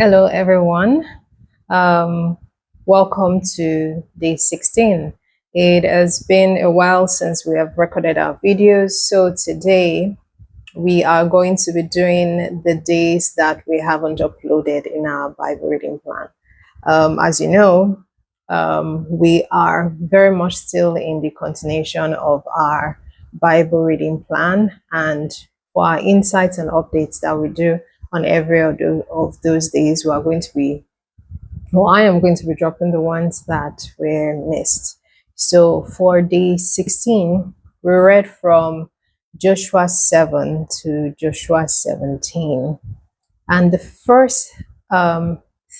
Hello, everyone. Um, Welcome to day 16. It has been a while since we have recorded our videos, so today we are going to be doing the days that we haven't uploaded in our Bible reading plan. As you know, we are very much still in the continuation of our Bible reading plan, and for our insights and updates that we do on every of those days, we are going to be, well, I am going to be dropping the ones that were missed. So for day 16, we read from Joshua 7 to Joshua 17. And the first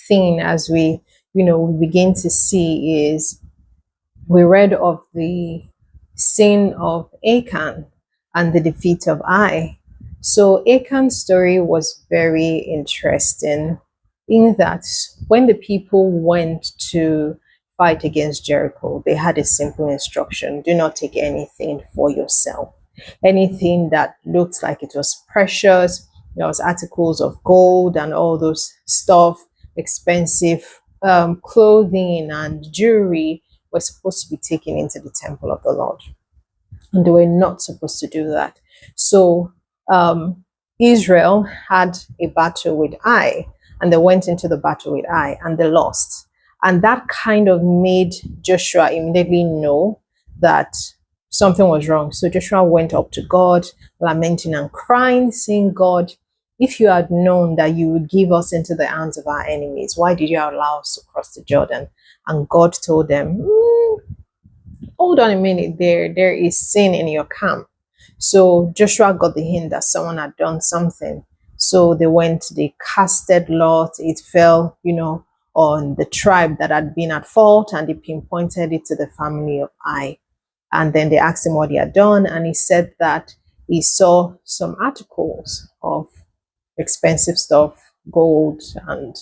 thing, as we begin to see, is we read of the sin of Achan and the defeat of Ai. So Achan's story was very interesting in that when the people went to fight against Jericho, they had a simple instruction: do not take anything for yourself. Anything that looked like it was precious, there was articles of gold and all those stuff, expensive clothing and jewelry, were supposed to be taken into the temple of the Lord. And they were not supposed to do that. So Israel had a battle with Ai, and they went into the battle with Ai, and they lost. And that kind of made Joshua immediately know that something was wrong. So Joshua went up to God, lamenting and crying, saying, God, if you had known that you would give us into the hands of our enemies, why did you allow us to cross the Jordan? And God told them, hold on a minute, there is sin in your camp. So Joshua got the hint that someone had done something. So they casted lot. It fell, on the tribe that had been at fault, and they pinpointed it to the family of Ai. And then they asked him what he had done, and he said that he saw some articles of expensive stuff, gold, and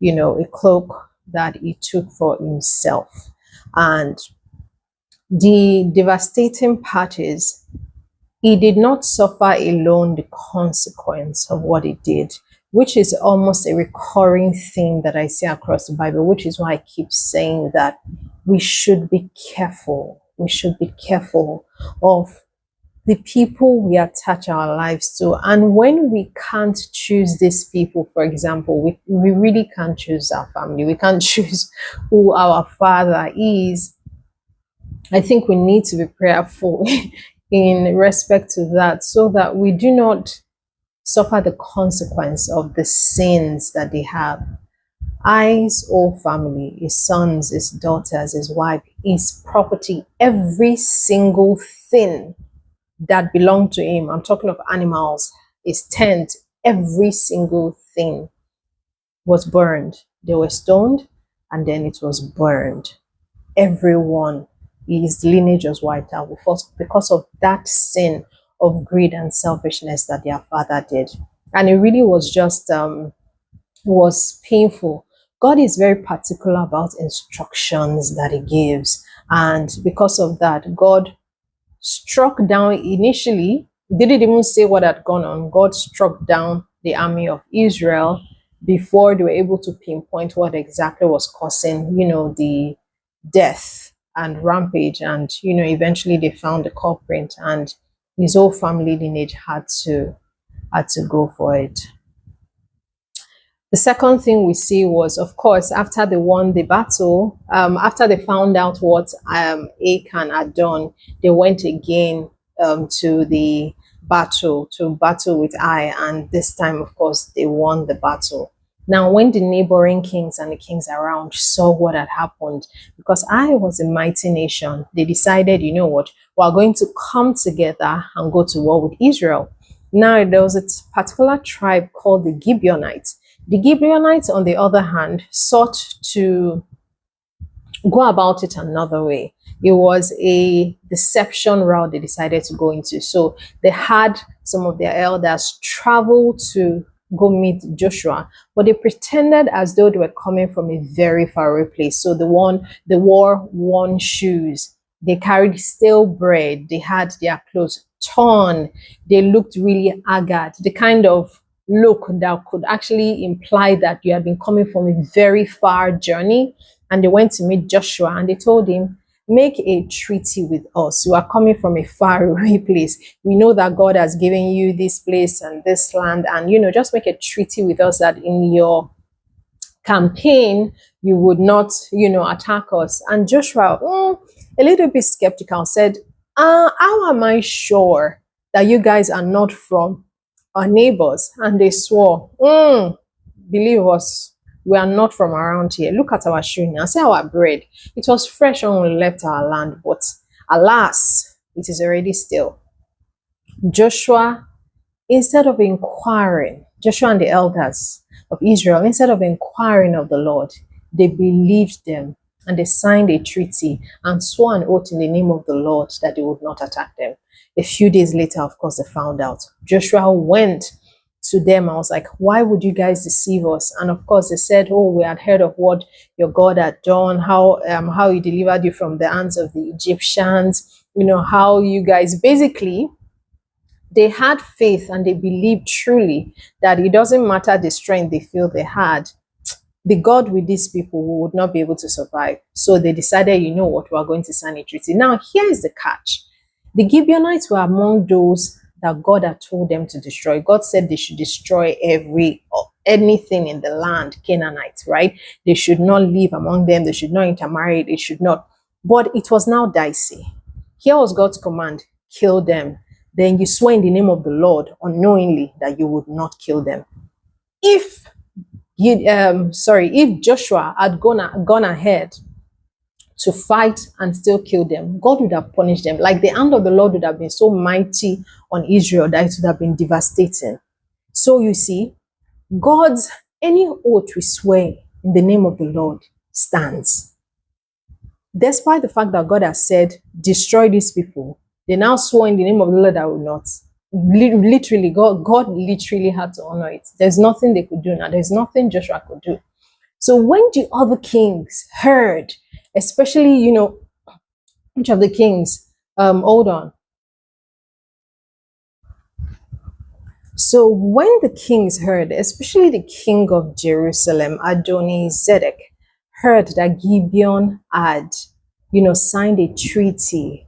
a cloak that he took for himself. And the devastating part is he did not suffer alone the consequence of what he did, which is almost a recurring thing that I see across the Bible, which is why I keep saying that we should be careful. We should be careful of the people we attach our lives to. And when we can't choose these people, for example, we really can't choose our family, we can't choose who our father is. I think we need to be prayerful in respect to that, so that we do not suffer the consequence of the sins that they have. Ai's whole family, his sons, his daughters, his wife, his property, every single thing that belonged to him, I'm talking of animals, his tent, every single thing was burned. They were stoned, and then it was burned. Everyone, his lineage was wiped out because of that sin of greed and selfishness that their father did. And it really was just was painful. God is very particular about instructions that he gives, and because of that, God struck down initially. Didn't even say what had gone on. God struck down the army of Israel before they were able to pinpoint what exactly was causing, the death and rampage. And eventually they found the culprit, and his whole family lineage had to go for it. The second thing we see was, of course, after they won the battle, after they found out what Achan had done, they went again to the battle with Ai, and this time, of course, they won the battle. Now, when the neighboring kings and the kings around saw what had happened, because Ai was a mighty nation, they decided, you know what, we're going to come together and go to war with Israel. Now, there was a particular tribe called the Gibeonites. The Gibeonites, on the other hand, sought to go about it another way. It was a deception route they decided to go into. So they had some of their elders travel to go meet Joshua, but they pretended as though they were coming from a very far away place. So they wore worn shoes, they carried stale bread, they had their clothes torn, they looked really haggard, the kind of look that could actually imply that you had been coming from a very far journey. And they went to meet Joshua and they told him, make a treaty with us. You are coming from a far away place. We know that God has given you this place and this land, and just make a treaty with us that in your campaign you would not attack us. And Joshua, a little bit skeptical, said, how am I sure that you guys are not from our neighbors? And they swore, believe us, we are not from around here. Look at our shoe now. See our bread. It was fresh when we left our land, but alas, it is already stale. Joshua, instead of inquiring, Joshua and the elders of Israel, instead of inquiring of the Lord, they believed them and they signed a treaty and swore an oath in the name of the Lord that they would not attack them. A few days later, of course, they found out. Joshua went to them. I was like, why would you guys deceive us? And of course, they said, oh, we had heard of what your God had done, how he delivered you from the hands of the Egyptians, how you guys basically, they had faith and they believed truly that it doesn't matter the strength they feel they had, the God with these people would not be able to survive. So they decided, you know what, we are going to sign a treaty. Now, here is the catch. The Gibeonites were among those that God had told them to destroy. God said they should destroy anything in the land, Canaanites, right? They should not live among them. They should not intermarry. They should not. But it was now dicey. Here was God's command, kill them. Then you swear in the name of the Lord unknowingly that you would not kill them. If Joshua had gone ahead to fight and still kill them, God would have punished them. Like the hand of the Lord would have been so mighty on Israel that it would have been devastating. So you see, any oath we swear in the name of the Lord stands. Despite the fact that God has said, destroy these people, they now swore in the name of the Lord that will not. Literally, God literally had to honor it. There's nothing they could do now. There's nothing Joshua could do. So when the other kings heard, especially, which of the kings, hold on. So when the kings heard, especially the king of Jerusalem, Adoni-Zedek, heard that Gibeon had, signed a treaty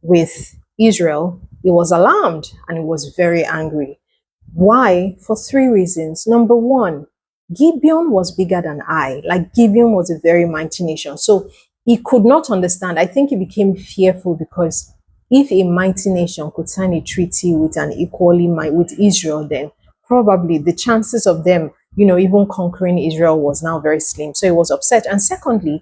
with Israel, he was alarmed and he was very angry. Why? For 3 reasons. Number 1, Gibeon was bigger than Ai. Like Gibeon was a very mighty nation. So he could not understand. I think he became fearful because if a mighty nation could sign a treaty with an equally with Israel, then probably the chances of them, even conquering Israel was now very slim. So he was upset. And secondly,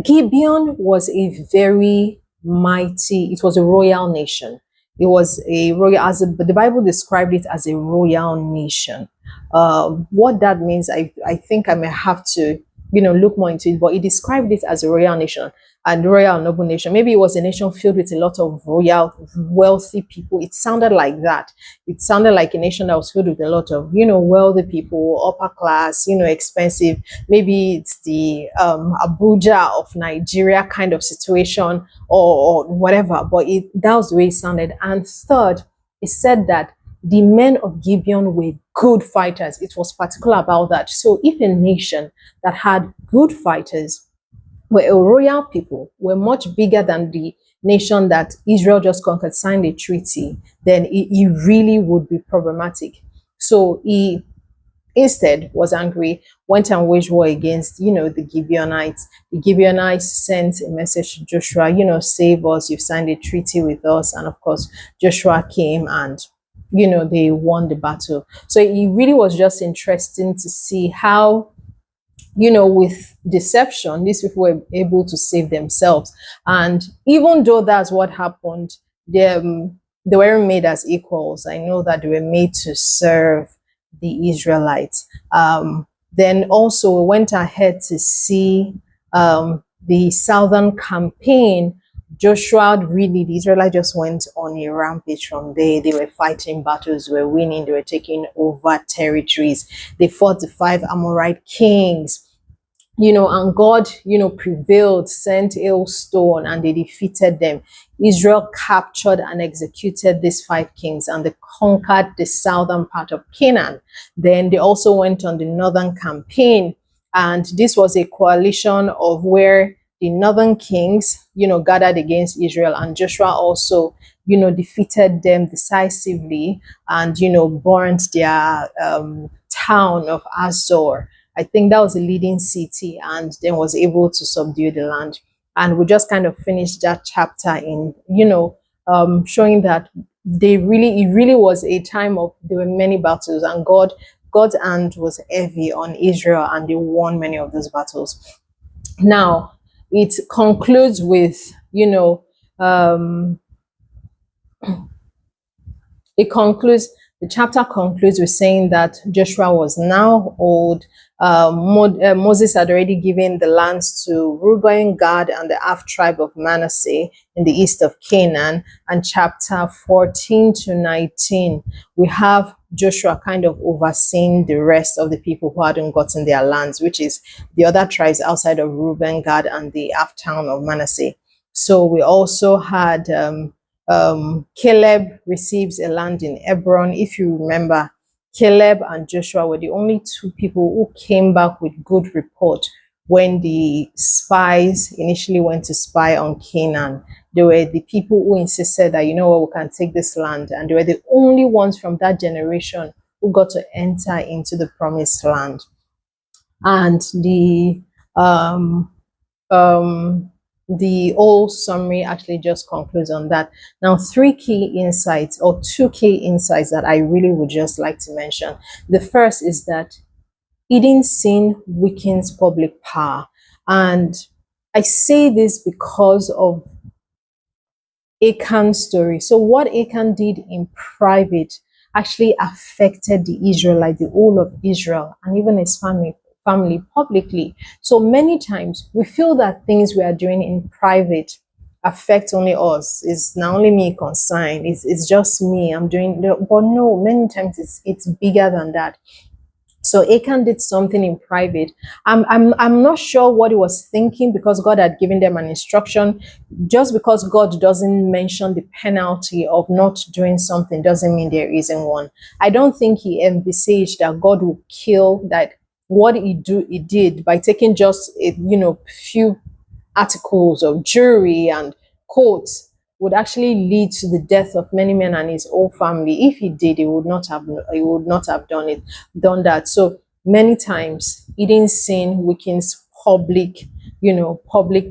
Gibeon was a very mighty, it was a royal nation. It was a royal, the Bible described it as a royal nation. What that means, I think I may have to, look more into it, but it described it as a royal nation and royal noble nation. Maybe it was a nation filled with a lot of royal, wealthy people. It sounded like that. It sounded like a nation that was filled with a lot of, wealthy people, upper class, expensive. Maybe it's the Abuja of Nigeria kind of situation or whatever, but that was the way it sounded. And third, it said that the men of Gibeon were good fighters. It was particular about that. So if a nation that had good fighters, were a royal people, were much bigger than the nation that Israel just conquered, signed a treaty, then it really would be problematic. So he instead was angry, went and waged war against, the Gibeonites. The Gibeonites sent a message to Joshua, save us, you've signed a treaty with us. And of course, Joshua came and, they won the battle. So it really was just interesting to see how, with deception, these people were able to save themselves. And even though that's what happened, they weren't made as equals. I know that they were made to serve the Israelites. Then also went ahead to see the southern campaign. Joshua, really, the Israelites just went on a rampage from there. They were fighting battles, they were winning, they were taking over territories. They fought the 5 Amorite kings. and God, prevailed, sent hailstone, and they defeated them. Israel captured and executed these 5 kings, and they conquered the southern part of Canaan. Then they also went on the northern campaign, and this was a coalition of where the northern kings, gathered against Israel, and Joshua also, defeated them decisively, and, burnt their town of Azor. I think that was a leading city, and then was able to subdue the land. And we just kind of finished that chapter in, showing that it really was a time of, there were many battles, and God's hand was heavy on Israel, and they won many of those battles. Now, it concludes with, the chapter concludes with saying that Joshua was now old. Moses had already given the lands to Reuben, Gad, and the half tribe of Manasseh in the east of Canaan. And chapter 14 to 19, we have Joshua kind of overseeing the rest of the people who hadn't gotten their lands, which is the other tribes outside of Reuben, Gad, and the half town of Manasseh. So we also had Caleb receives a land in Hebron. If you remember, Caleb and Joshua were the only 2 people who came back with good report when the spies initially went to spy on Canaan. They were the people who insisted that, we can take this land. And they were the only ones from that generation who got to enter into the promised land. And the whole summary actually just concludes on that. Now, 3 key insights, or 2 key insights, that I really would just like to mention. The first is that hidden sin weakens public power. And I say this because of Achan's story. So what Achan did in private actually affected the Israelite, the whole of Israel, and even his family publicly. So many times we feel that things we are doing in private affect only us. It's not only me concerned. It's just me. I'm doing, but no, many times it's bigger than that. So Achan did something in private. I'm not sure what he was thinking, because God had given them an instruction. Just because God doesn't mention the penalty of not doing something doesn't mean there isn't one. I don't think he envisaged that God would kill that. What he did by taking just a few articles of jewelry and coats would actually lead to the death of many men and his whole family. If he did, he would not have done that. So many times hidden sin weakens public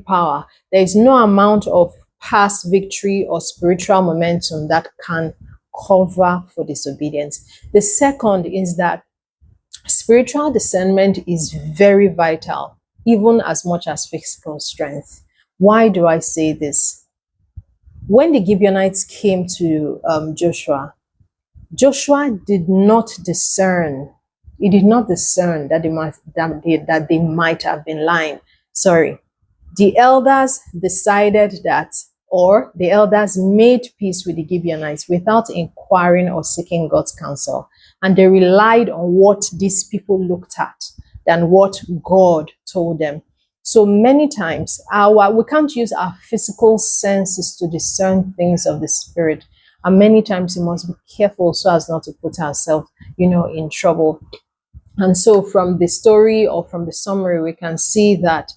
power. There is no amount of past victory or spiritual momentum that can cover for disobedience. The second is that spiritual discernment is very vital, even as much as physical strength. Why do I say this? When the Gibeonites came to Joshua did not discern. He did not discern that they might have been lying. Sorry. The elders decided that, or the elders made peace with the Gibeonites without inquiring or seeking God's counsel. And they relied on what these people looked at than what God told them. So many times we can't use our physical senses to discern things of the spirit. And many times we must be careful so as not to put ourselves, in trouble. And so from the story, or from the summary, we can see that,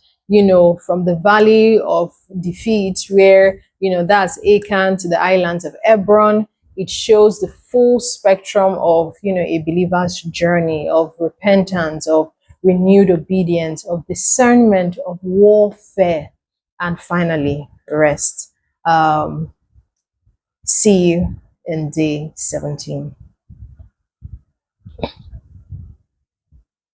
from the valley of defeat, where, that's Achan, to the islands of Hebron, it shows the full spectrum of, a believer's journey of repentance, of renewed obedience, of discernment, of warfare, and finally, rest. See you in day 17.